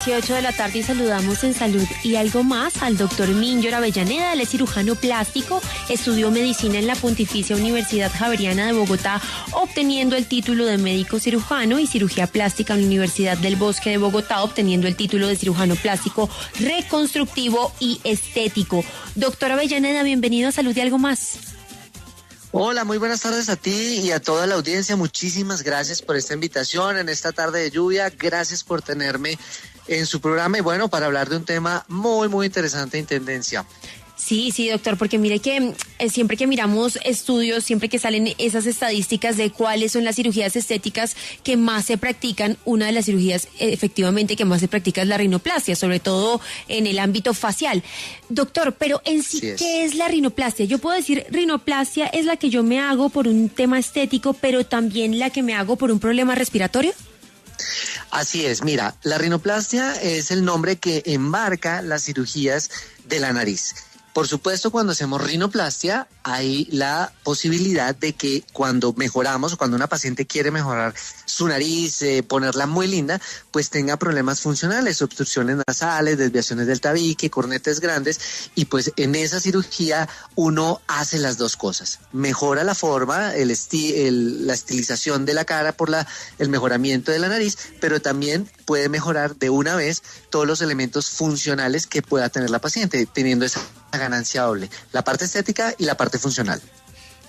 8:18 de la tarde y saludamos en Salud y Algo Más al doctor Minyor Avellaneda. Él es cirujano plástico, estudió medicina en la Pontificia Universidad Javeriana de Bogotá, obteniendo el título de médico cirujano, y cirugía plástica en la Universidad del Bosque de Bogotá, obteniendo el título de cirujano plástico reconstructivo y estético. Doctor Avellaneda, bienvenido a Salud y Algo Más. Hola, muy buenas tardes a ti y a toda la audiencia. Muchísimas gracias por esta invitación en esta tarde de lluvia. Gracias por tenerme en su programa y bueno, para hablar de un tema muy interesante en tendencia. Sí, doctor, porque mire que siempre que miramos estudios, siempre que salen esas estadísticas de cuáles son las cirugías estéticas que más se practican, una de las cirugías efectivamente que más se practica es la rinoplastia, sobre todo en el ámbito facial. Doctor, pero en sí, ¿qué es la rinoplastia? Yo puedo decir, rinoplastia es la que yo me hago por un tema estético, pero también la que me hago por un problema respiratorio. Así es, mira, la rinoplastia es el nombre que embarca las cirugías de la nariz. Por supuesto, cuando hacemos rinoplastia hay la posibilidad de que cuando mejoramos o cuando una paciente quiere mejorar su nariz, ponerla muy linda, pues tenga problemas funcionales, obstrucciones nasales, desviaciones del tabique, cornetes grandes, y pues en esa cirugía uno hace las dos cosas. Mejora la forma, la estilización de la cara por el mejoramiento de la nariz, pero también puede mejorar de una vez todos los elementos funcionales que pueda tener la paciente, teniendo esa ganancia doble, la parte estética y la parte funcional.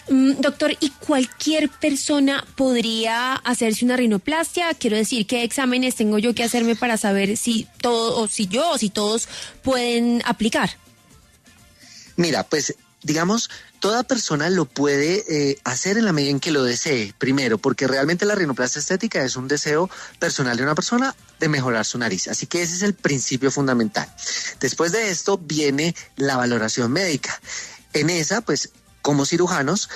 Doctor, ¿y cualquier persona podría hacerse una rinoplastia? Quiero decir, ¿qué exámenes tengo yo que hacerme para saber si todos pueden aplicar? Mira, pues digamos, toda persona lo puede hacer en la medida en que lo desee, primero, porque realmente la rinoplastia estética es un deseo personal de una persona de mejorar su nariz. Así que ese es el principio fundamental. Después de esto viene la valoración médica. En esa, pues, como cirujanos,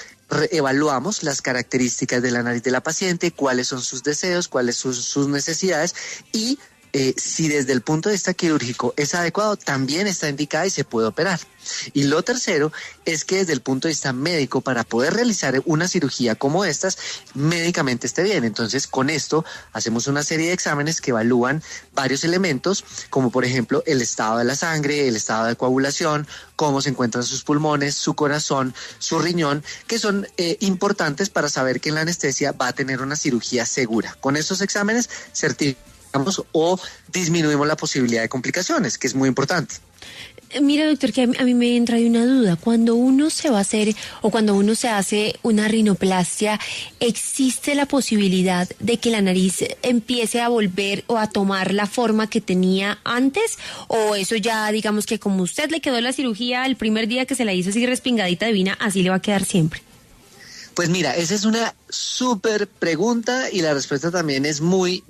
evaluamos las características de la nariz de la paciente, cuáles son sus deseos, cuáles son sus necesidades y si desde el punto de vista quirúrgico es adecuado, también está indicada y se puede operar. Y lo tercero es que desde el punto de vista médico, para poder realizar una cirugía como estas, médicamente esté bien. Entonces, con esto hacemos una serie de exámenes que evalúan varios elementos, como por ejemplo el estado de la sangre, el estado de coagulación, cómo se encuentran sus pulmones, su corazón, su riñón, que son importantes para saber que en la anestesia va a tener una cirugía segura. Con estos exámenes certificamos o disminuimos la posibilidad de complicaciones, que es muy importante. Mira, doctor, que a mí me entra una duda. Cuando uno se va a hacer o cuando uno se hace una rinoplastia, ¿existe la posibilidad de que la nariz empiece a volver o a tomar la forma que tenía antes? ¿O eso ya, digamos que como usted le quedó la cirugía el primer día que se la hizo así respingadita divina, así le va a quedar siempre? Pues mira, esa es una súper pregunta y la respuesta también es muy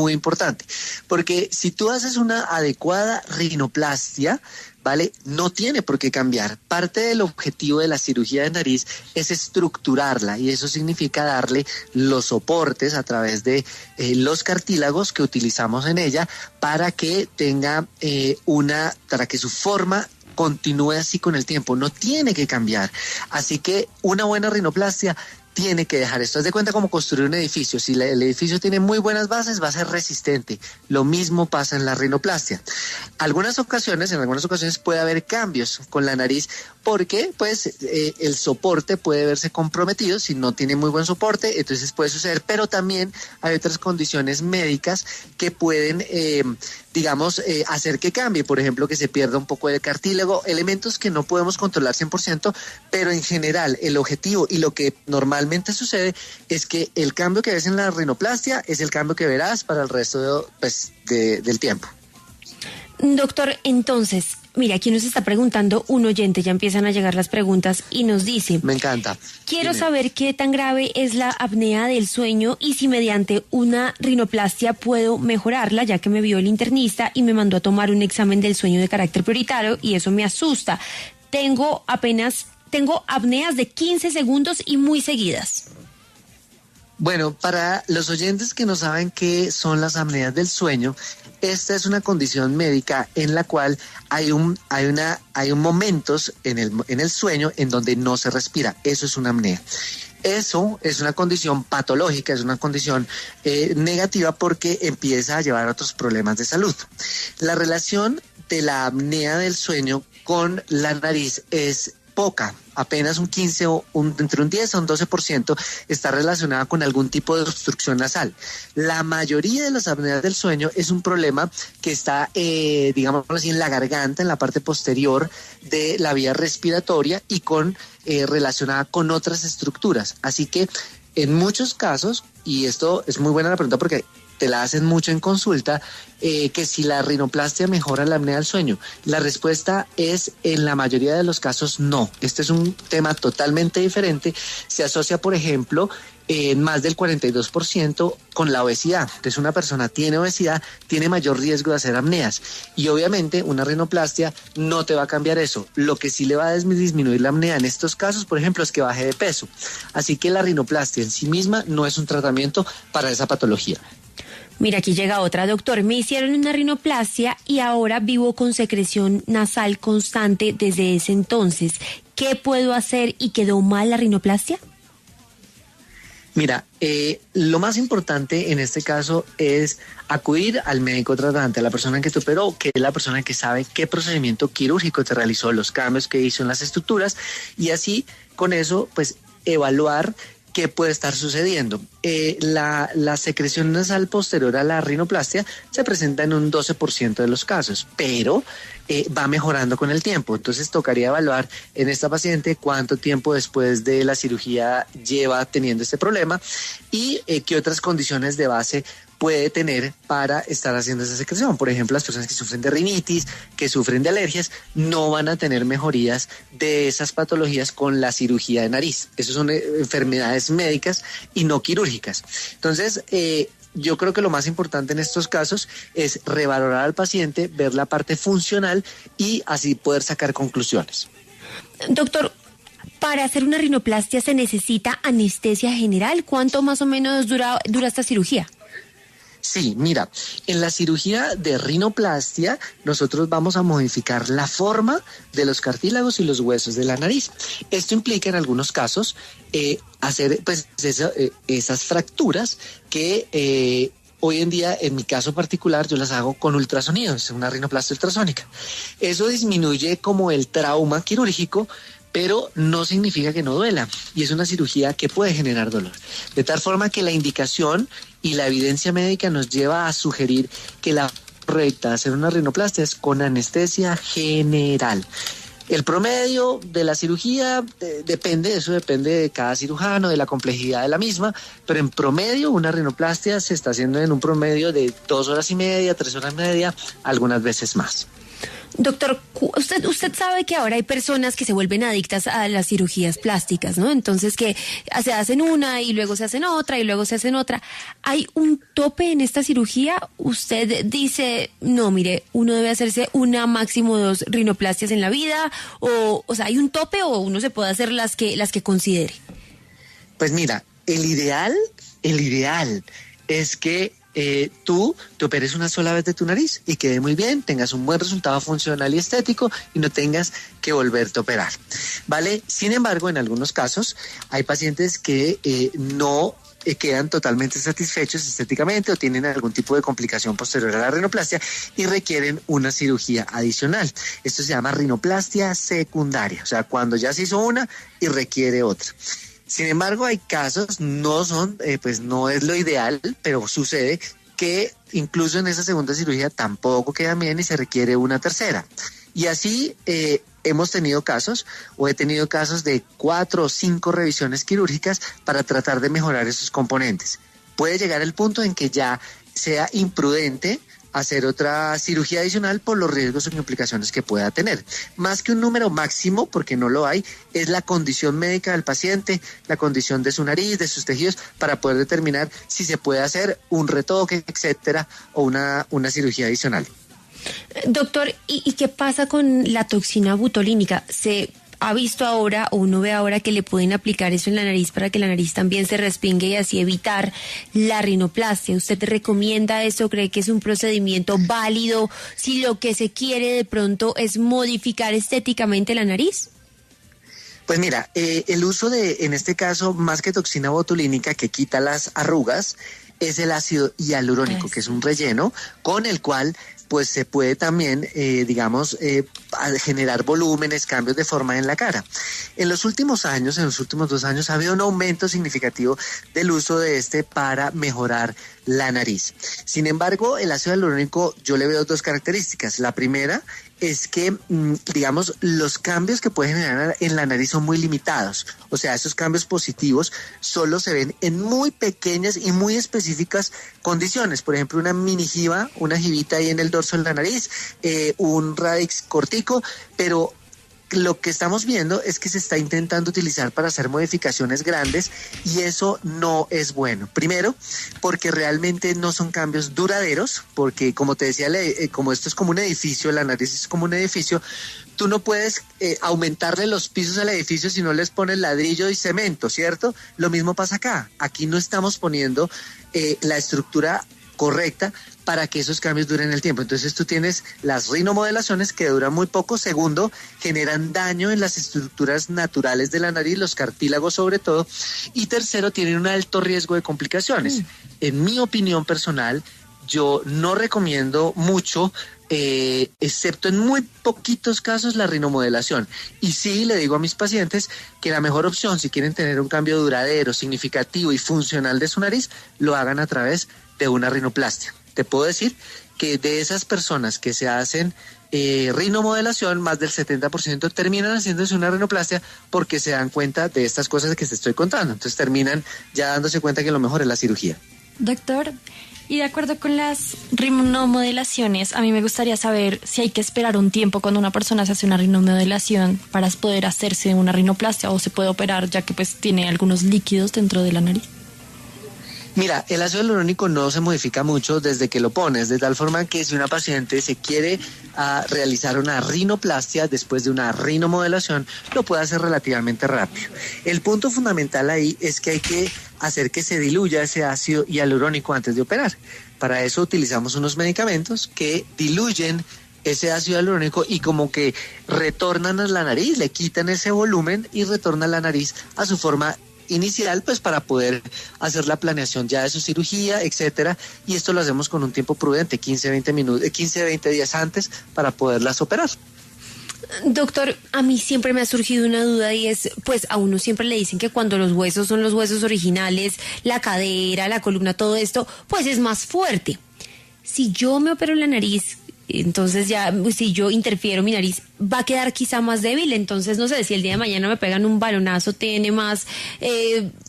importante. Porque si tú haces una adecuada rinoplastia, ¿vale? No tiene por qué cambiar. Parte del objetivo de la cirugía de nariz es estructurarla y eso significa darle los soportes a través de los cartílagos que utilizamos en ella para que tenga para que su forma continúe así con el tiempo, no tiene que cambiar. Así que una buena rinoplastia tiene que dejar esto. Haz de cuenta como construir un edificio. Si el edificio tiene muy buenas bases, va a ser resistente. Lo mismo pasa en la rinoplastia. En algunas ocasiones puede haber cambios con la nariz porque pues el soporte puede verse comprometido. Si no tiene muy buen soporte, entonces puede suceder. Pero también hay otras condiciones médicas que pueden hacer que cambie, por ejemplo, que se pierda un poco de cartílago, elementos que no podemos controlar 100%, pero en general el objetivo y lo que normalmente sucede es que el cambio que ves en la rinoplastia es el cambio que verás para el resto del tiempo. Doctor, entonces, mira, aquí nos está preguntando un oyente, ya empiezan a llegar las preguntas y nos dice... Me encanta. Quiero saber qué tan grave es la apnea del sueño y si mediante una rinoplastia puedo mejorarla, ya que me vio el internista y me mandó a tomar un examen del sueño de carácter prioritario y eso me asusta. Tengo apneas de 15 segundos y muy seguidas. Bueno, para los oyentes que no saben qué son las apneas del sueño, esta es una condición médica en la cual hay momentos en el sueño en donde no se respira. Eso es una apnea. eso es una condición patológica, es una condición negativa porque empieza a llevar a otros problemas de salud. La relación de la apnea del sueño con la nariz es poca, apenas un 15 o entre un 10 a un 12% está relacionada con algún tipo de obstrucción nasal. La mayoría de las apneas del sueño es un problema que está, digamos así, en la garganta, en la parte posterior de la vía respiratoria y relacionada con otras estructuras. Así que en muchos casos, y esto es muy buena la pregunta porque te la hacen mucho en consulta, que si la rinoplastia mejora la apnea del sueño. La respuesta es, en la mayoría de los casos, no. Este es un tema totalmente diferente. Se asocia, por ejemplo, en más del 42% con la obesidad. Entonces, una persona tiene obesidad, tiene mayor riesgo de hacer apneas. Y obviamente, una rinoplastia no te va a cambiar eso. Lo que sí le va a disminuir la apnea en estos casos, por ejemplo, es que baje de peso. Así que la rinoplastia en sí misma no es un tratamiento para esa patología. Mira, aquí llega otra, doctor. Me hicieron una rinoplastia y ahora vivo con secreción nasal constante desde ese entonces. ¿Qué puedo hacer y quedó mal la rinoplastia? Mira, lo más importante en este caso es acudir al médico tratante, a la persona que te operó, que es la persona que sabe qué procedimiento quirúrgico te realizó, los cambios que hizo en las estructuras, y así con eso pues evaluar qué puede estar sucediendo. La secreción nasal posterior a la rinoplastia se presenta en un 12% de los casos, pero va mejorando con el tiempo. Entonces tocaría evaluar en esta paciente cuánto tiempo después de la cirugía lleva teniendo este problema y qué otras condiciones de base puede tener para estar haciendo esa secreción. Por ejemplo, las personas que sufren de rinitis, que sufren de alergias, no van a tener mejorías de esas patologías con la cirugía de nariz. Esas son enfermedades médicas y no quirúrgicas. Entonces, yo creo que lo más importante en estos casos es revalorar al paciente, ver la parte funcional y así poder sacar conclusiones. Doctor, para hacer una rinoplastia se necesita anestesia general. ¿Cuánto más o menos dura esta cirugía? Sí, mira, en la cirugía de rinoplastia nosotros vamos a modificar la forma de los cartílagos y los huesos de la nariz. Esto implica en algunos casos hacer pues esas fracturas que hoy en día, en mi caso particular, yo las hago con ultrasonido, es una rinoplastia ultrasónica. Eso disminuye como el trauma quirúrgico, pero no significa que no duela, y es una cirugía que puede generar dolor. De tal forma que la indicación y la evidencia médica nos lleva a sugerir que la correcta de hacer una rinoplastia es con anestesia general. El promedio de la cirugía depende de cada cirujano, de la complejidad de la misma, pero en promedio una rinoplastia se está haciendo en un promedio de 2 horas y media, 3 horas y media, algunas veces más. Doctor, usted sabe que ahora hay personas que se vuelven adictas a las cirugías plásticas, ¿no? Entonces que se hacen una y luego se hacen otra y luego se hacen otra. ¿Hay un tope en esta cirugía? Usted dice, no, mire, uno debe hacerse una, máximo 2 rinoplastias en la vida, o sea, ¿hay un tope o uno se puede hacer las que considere? Pues mira, el ideal es que tú te operes una sola vez de tu nariz y quede muy bien, tengas un buen resultado funcional y estético y no tengas que volverte a operar, ¿vale? Sin embargo, en algunos casos hay pacientes que no quedan totalmente satisfechos estéticamente o tienen algún tipo de complicación posterior a la rinoplastia y requieren una cirugía adicional. Esto se llama rinoplastia secundaria, o sea, cuando ya se hizo una y requiere otra. Sin embargo, hay casos, no es lo ideal, pero sucede que incluso en esa segunda cirugía tampoco queda bien y se requiere una tercera. Y así hemos tenido casos, o he tenido casos de 4 o 5 revisiones quirúrgicas para tratar de mejorar esos componentes. Puede llegar el punto en que ya sea imprudente hacer otra cirugía adicional por los riesgos o implicaciones que pueda tener. Más que un número máximo, porque no lo hay, es la condición médica del paciente, la condición de su nariz, de sus tejidos, para poder determinar si se puede hacer un retoque, etcétera, o una cirugía adicional. Doctor, ¿y qué pasa con la toxina butolínica? ¿Se ha visto ahora, o uno ve ahora, que le pueden aplicar eso en la nariz para que la nariz también se respingue y así evitar la rinoplastia? ¿Usted recomienda eso? ¿Cree que es un procedimiento válido si lo que se quiere de pronto es modificar estéticamente la nariz? Pues mira, el uso de, en este caso, más que toxina botulínica que quita las arrugas, es el ácido hialurónico, que es un relleno con el cual pues se puede también, generar volúmenes, cambios de forma en la cara. En los últimos años, en los últimos 2 años, ha habido un aumento significativo del uso de este para mejorar la nariz. Sin embargo, el ácido hialurónico yo le veo 2 características. La primera es que, los cambios que puede generar en la nariz son muy limitados. O sea, esos cambios positivos solo se ven en muy pequeñas y muy específicas condiciones. Por ejemplo, una mini jiba, una jibita ahí en el dorso de la nariz, un radix cortico, pero lo que estamos viendo es que se está intentando utilizar para hacer modificaciones grandes y eso no es bueno. Primero, porque realmente no son cambios duraderos, porque como te decía, como esto es como un edificio, la nariz es como un edificio, tú no puedes aumentarle los pisos al edificio si no les pones ladrillo y cemento, ¿cierto? Lo mismo pasa acá. Aquí no estamos poniendo la estructura correcta para que esos cambios duren el tiempo. Entonces tú tienes las rinomodelaciones que duran muy poco. Segundo, generan daño en las estructuras naturales de la nariz, los cartílagos sobre todo. Y tercero, tienen un alto riesgo de complicaciones. En mi opinión personal, yo no recomiendo mucho, excepto en muy poquitos casos, la rinomodelación. Y sí le digo a mis pacientes que la mejor opción, si quieren tener un cambio duradero, significativo y funcional de su nariz, lo hagan a través de una rinoplastia. Te puedo decir que de esas personas que se hacen rinomodelación, más del 70% terminan haciéndose una rinoplastia porque se dan cuenta de estas cosas que te estoy contando. Entonces terminan ya dándose cuenta que lo mejor es la cirugía. Doctor, y de acuerdo con las rinomodelaciones, a mí me gustaría saber si hay que esperar un tiempo cuando una persona se hace una rinomodelación para poder hacerse una rinoplastia, o se puede operar ya que pues tiene algunos líquidos dentro de la nariz. Mira, el ácido hialurónico no se modifica mucho desde que lo pones, de tal forma que si una paciente se quiere realizar una rinoplastia después de una rinomodelación, lo puede hacer relativamente rápido. El punto fundamental ahí es que hay que hacer que se diluya ese ácido hialurónico antes de operar. Para eso utilizamos unos medicamentos que diluyen ese ácido hialurónico y como que retornan a la nariz, le quitan ese volumen y retornan la nariz a su forma inicial, pues para poder hacer la planeación ya de su cirugía, etcétera, y esto lo hacemos con un tiempo prudente, 15-20 días antes para poderlas operar. Doctor, a mí siempre me ha surgido una duda y es, pues a uno siempre le dicen que cuando los huesos son los huesos originales, la cadera, la columna, todo esto, pues es más fuerte. Si yo me opero la nariz, entonces ya, si yo interfiero mi nariz, va a quedar quizá más débil. Entonces, no sé, si el día de mañana me pegan un balonazo, ¿tiene más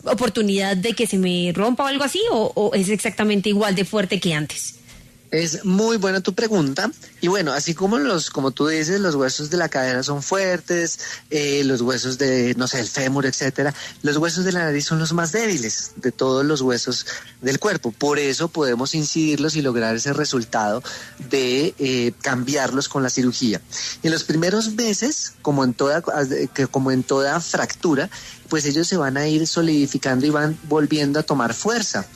oportunidad de que se me rompa o algo así? ¿O es exactamente igual de fuerte que antes? Es muy buena tu pregunta. Y bueno, así como como tú dices, los huesos de la cadera son fuertes, los huesos de, no sé, el fémur, etcétera, los huesos de la nariz son los más débiles de todos los huesos del cuerpo. Por eso podemos incidirlos y lograr ese resultado de cambiarlos con la cirugía. En los primeros meses, como en toda fractura, pues ellos se van a ir solidificando y van volviendo a tomar fuerza.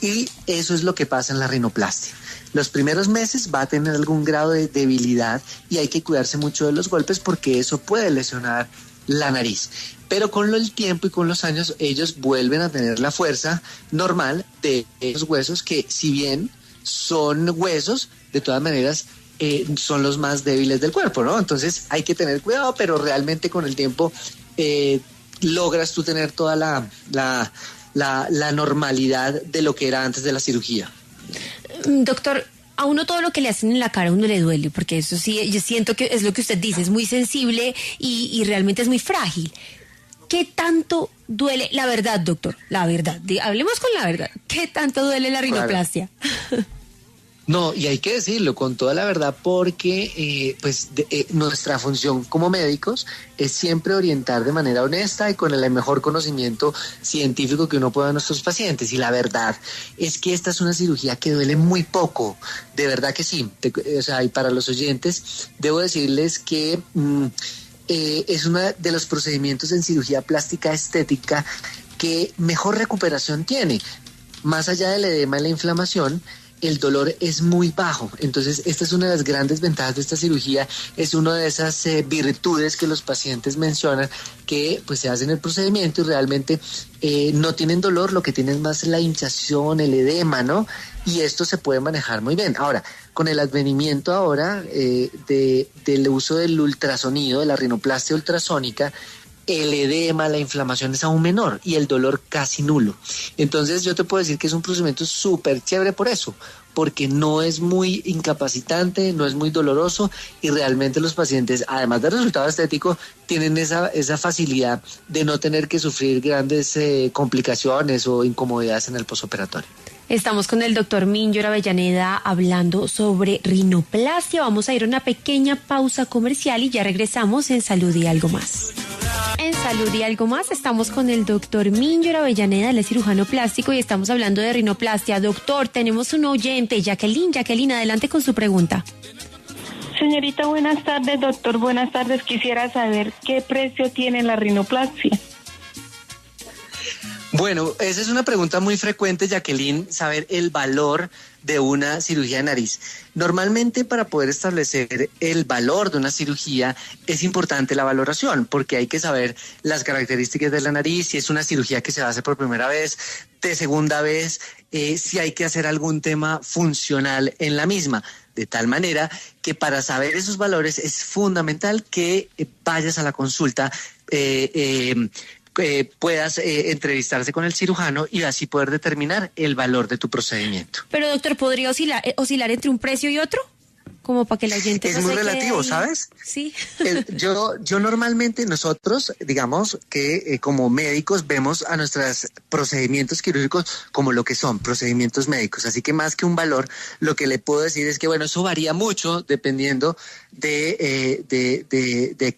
Y eso es lo que pasa en la rinoplastia. Los primeros meses va a tener algún grado de debilidad y hay que cuidarse mucho de los golpes porque eso puede lesionar la nariz. Pero con el tiempo y con los años ellos vuelven a tener la fuerza normal de esos huesos que, si bien son huesos, de todas maneras son los más débiles del cuerpo, ¿no? Entonces hay que tener cuidado, pero realmente con el tiempo logras tú tener toda la normalidad de lo que era antes de la cirugía. Doctor, a uno todo lo que le hacen en la cara a uno le duele, porque eso sí, yo siento que es lo que usted dice, es muy sensible y realmente es muy frágil. ¿Qué tanto duele? La verdad, doctor, la verdad, hablemos con la verdad. ¿Qué tanto duele la rinoplastia? Claro. No, y hay que decirlo con toda la verdad porque nuestra función como médicos es siempre orientar de manera honesta y con el mejor conocimiento científico que uno pueda a nuestros pacientes. Y la verdad es que esta es una cirugía que duele muy poco, de verdad que sí. Y para los oyentes debo decirles que es uno de los procedimientos en cirugía plástica estética que mejor recuperación tiene. Más allá del edema y la inflamación, el dolor es muy bajo. Entonces, esta es una de las grandes ventajas de esta cirugía, es una de esas virtudes que los pacientes mencionan, que pues se hacen el procedimiento y realmente no tienen dolor, lo que tienen más es la hinchazón, el edema, y esto se puede manejar muy bien. Ahora, con el advenimiento ahora del uso del ultrasonido, de la rinoplastia ultrasónica, el edema, la inflamación es aún menor y el dolor casi nulo. Entonces yo te puedo decir que es un procedimiento súper chévere por eso, porque no es muy incapacitante, no es muy doloroso y realmente los pacientes, además del resultado estético, tienen esa facilidad de no tener que sufrir grandes complicaciones o incomodidades en el posoperatorio. Estamos con el doctor Minyor Avellaneda hablando sobre rinoplastia. Vamos a ir a una pequeña pausa comercial y ya regresamos en Salud y Algo Más. En Salud y Algo Más estamos con el doctor Minyor Avellaneda, él es cirujano plástico y estamos hablando de rinoplastia. Doctor, tenemos un oyente, Jacqueline. Jacqueline, adelante con su pregunta. Señorita, buenas tardes. Doctor, buenas tardes. Quisiera saber qué precio tiene la rinoplastia. Bueno, esa es una pregunta muy frecuente, Jacqueline, saber el valor de una cirugía de nariz. Normalmente para poder establecer el valor de una cirugía es importante la valoración, porque hay que saber las características de la nariz, si es una cirugía que se va a hacer por primera vez, de segunda vez, si hay que hacer algún tema funcional en la misma. De tal manera que para saber esos valores es fundamental que vayas a la consulta, puedas entrevistarse con el cirujano y así poder determinar el valor de tu procedimiento. Pero doctor, ¿podría oscilar entre un precio y otro? Como para que la gente es muy relativo, ¿sabes? Sí. Yo normalmente, nosotros, digamos que como médicos vemos a nuestros procedimientos quirúrgicos como lo que son, procedimientos médicos. Así que más que un valor, lo que le puedo decir es que, bueno, eso varía mucho dependiendo de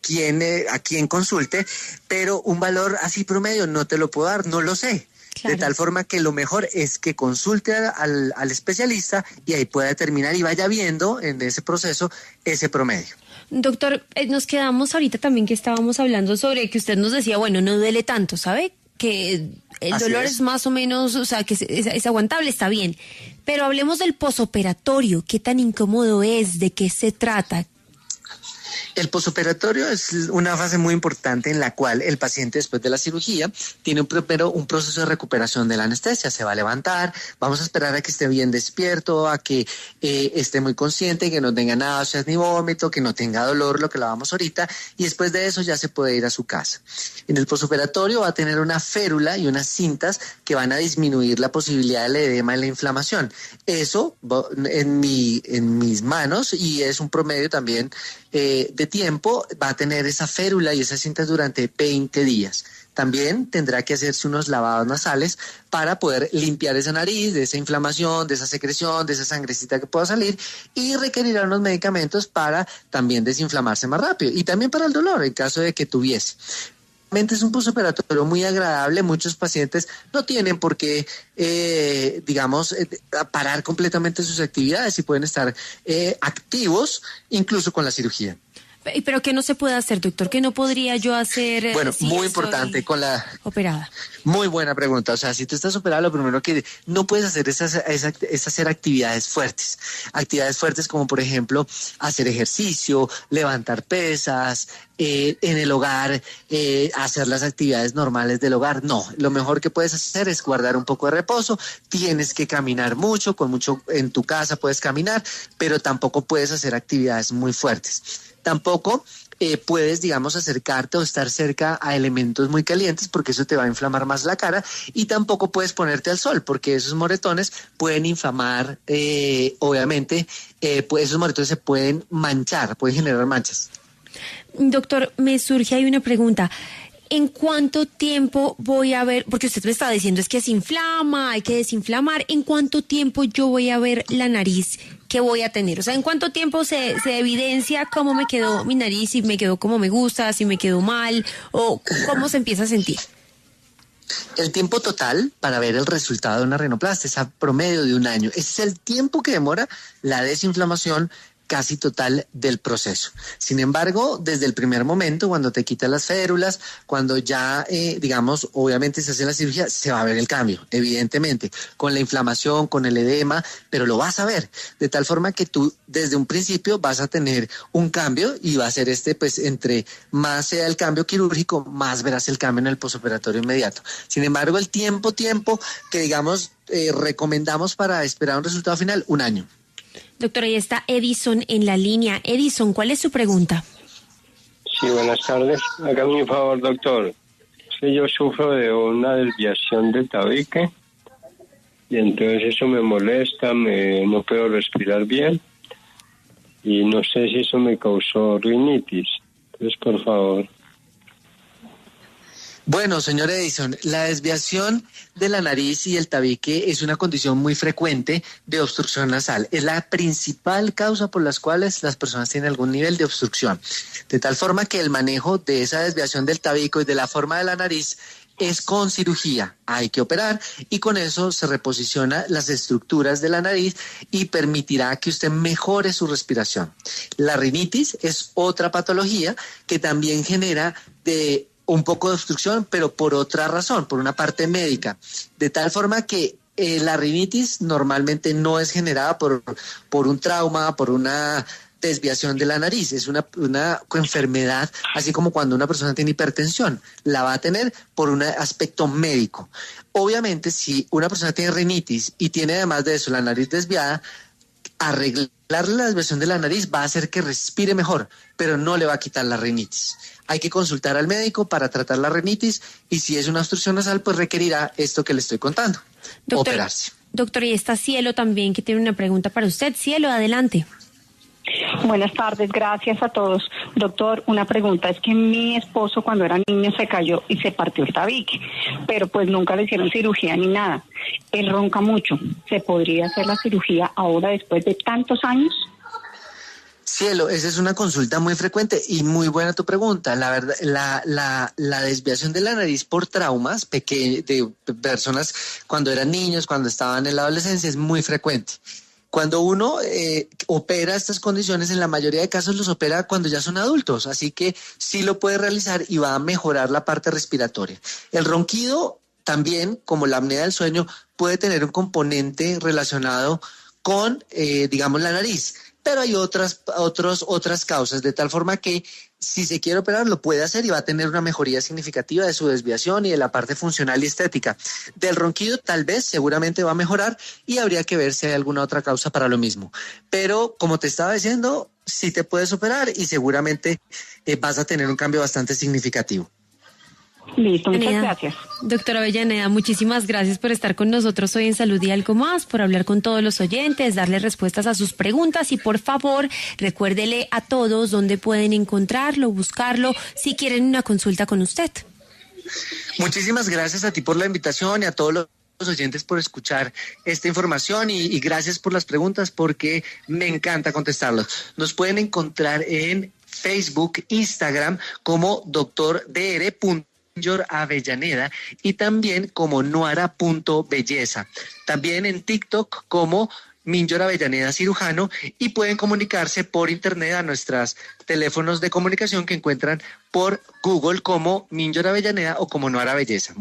quién, a quién consulte, pero un valor así promedio no te lo puedo dar, no lo sé. Claro. De tal forma que lo mejor es que consulte al especialista y ahí pueda determinar y vaya viendo en ese proceso ese promedio. Doctor, nos quedamos ahorita también que estábamos hablando sobre que usted nos decía, bueno, no duele tanto, ¿sabe? Que el dolor es más o menos, o sea, que es aguantable, está bien. Pero hablemos del posoperatorio, ¿qué tan incómodo es? ¿De qué se trata? El posoperatorio es una fase muy importante en la cual el paciente después de la cirugía tiene primero un proceso de recuperación de la anestesia. Se va a levantar, vamos a esperar a que esté bien despierto, a que esté muy consciente, que no tenga náuseas ni vómito, que no tenga dolor, lo que lavamos ahorita, y después de eso ya se puede ir a su casa. En el posoperatorio va a tener una férula y unas cintas que van a disminuir la posibilidad del edema y la inflamación. Eso en mis manos, y es un promedio también de tiempo, va a tener esa férula y esas cintas durante 20 días. También tendrá que hacerse unos lavados nasales para poder limpiar esa nariz de esa inflamación, de esa secreción, de esa sangrecita que pueda salir, y requerirá unos medicamentos para también desinflamarse más rápido y también para el dolor en caso de que tuviese. Es un posoperatorio muy agradable. Muchos pacientes no tienen por qué, parar completamente sus actividades y pueden estar activos incluso con la cirugía. ¿Pero qué no se puede hacer, doctor? ¿Qué no podría yo hacer? Bueno, muy importante con la... Operada. Muy buena pregunta. O sea, si tú estás operado, lo primero que no puedes hacer es hacer actividades fuertes. Actividades fuertes como, por ejemplo, hacer ejercicio, levantar pesas, en el hogar, hacer las actividades normales del hogar. No, lo mejor que puedes hacer es guardar un poco de reposo. Tienes que caminar mucho, en tu casa puedes caminar, pero tampoco puedes hacer actividades muy fuertes. Tampoco puedes, digamos, acercarte o estar cerca a elementos muy calientes porque eso te va a inflamar más la cara, y tampoco puedes ponerte al sol porque esos moretones pueden inflamar, obviamente, esos moretones se pueden manchar, pueden generar manchas. Doctor, me surge ahí una pregunta. ¿En cuánto tiempo voy a ver? Porque usted me está diciendo es que se inflama, hay que desinflamar. ¿En cuánto tiempo yo voy a ver la nariz que voy a tener? O sea, ¿en cuánto tiempo se evidencia cómo me quedó mi nariz? Si me quedó como me gusta, si me quedó mal, o cómo se empieza a sentir. El tiempo total para ver el resultado de una rinoplastia es a promedio de 1 año. Ese es el tiempo que demora la desinflamación casi total del proceso. Sin embargo, desde el primer momento, cuando te quitas las férulas, cuando ya, digamos, obviamente se hace la cirugía, se va a ver el cambio, evidentemente, con la inflamación, con el edema, pero lo vas a ver, de tal forma que tú desde un principio vas a tener un cambio y va a ser pues entre más sea el cambio quirúrgico, más verás el cambio en el posoperatorio inmediato. Sin embargo, el tiempo que digamos recomendamos para esperar un resultado final, 1 año. Doctor, ahí está Edison en la línea. Edison, ¿cuál es su pregunta? Sí, buenas tardes. Hágame un favor, doctor. Sí, yo sufro de una desviación del tabique y entonces eso me molesta, no puedo respirar bien y no sé si eso me causó rinitis. Entonces, por favor. Bueno, señor Edison, la desviación de la nariz y el tabique es una condición muy frecuente de obstrucción nasal. Es la principal causa por las cuales las personas tienen algún nivel de obstrucción. De tal forma que el manejo de esa desviación del tabique y de la forma de la nariz es con cirugía. Hay que operar y con eso se reposiciona las estructuras de la nariz y permitirá que usted mejore su respiración. La rinitis es otra patología que también genera un poco de obstrucción, pero por otra razón, por una parte médica, de tal forma que la rinitis normalmente no es generada por un trauma, por una desviación de la nariz, es una enfermedad, así como cuando una persona tiene hipertensión, la va a tener por un aspecto médico. Obviamente, si una persona tiene rinitis y tiene además de eso la nariz desviada, arreglarle la desviación de la nariz va a hacer que respire mejor, pero no le va a quitar la rinitis. Hay que consultar al médico para tratar la rinitis y si es una obstrucción nasal, pues requerirá esto que le estoy contando, operarse. Doctor, y está Cielo también, que tiene una pregunta para usted. Cielo, adelante. Buenas tardes, gracias a todos. Doctor, una pregunta, es que mi esposo cuando era niño se cayó y se partió el tabique, pero pues nunca le hicieron cirugía ni nada. Él ronca mucho, ¿se podría hacer la cirugía ahora después de tantos años? Cielo, esa es una consulta muy frecuente y muy buena tu pregunta. La verdad, la desviación de la nariz por traumas de personas cuando eran niños, cuando estaban en la adolescencia, es muy frecuente. Cuando uno opera estas condiciones, en la mayoría de casos los opera cuando ya son adultos, así que sí lo puede realizar y va a mejorar la parte respiratoria. El ronquido también, como la apnea del sueño, puede tener un componente relacionado con, digamos, la nariz, pero hay otras causas, de tal forma que si se quiere operar lo puede hacer y va a tener una mejoría significativa de su desviación y de la parte funcional y estética. Del ronquido tal vez, seguramente va a mejorar y habría que ver si hay alguna otra causa para lo mismo. Pero como te estaba diciendo, sí te puedes operar y seguramente vas a tener un cambio bastante significativo. Listo, muchas gracias. Doctora Avellaneda, muchísimas gracias por estar con nosotros hoy en Salud y Algo Más, por hablar con todos los oyentes, darle respuestas a sus preguntas y por favor recuérdele a todos dónde pueden encontrarlo, buscarlo, si quieren una consulta con usted. Muchísimas gracias a ti por la invitación y a todos los oyentes por escuchar esta información y gracias por las preguntas porque me encanta contestarlos. Nos pueden encontrar en Facebook, Instagram como Dr. Avellaneda y también como Nuara.belleza. También en TikTok como Minyor Avellaneda Cirujano y pueden comunicarse por internet a nuestros teléfonos de comunicación que encuentran por Google como Minyor Avellaneda o como Nuara Belleza.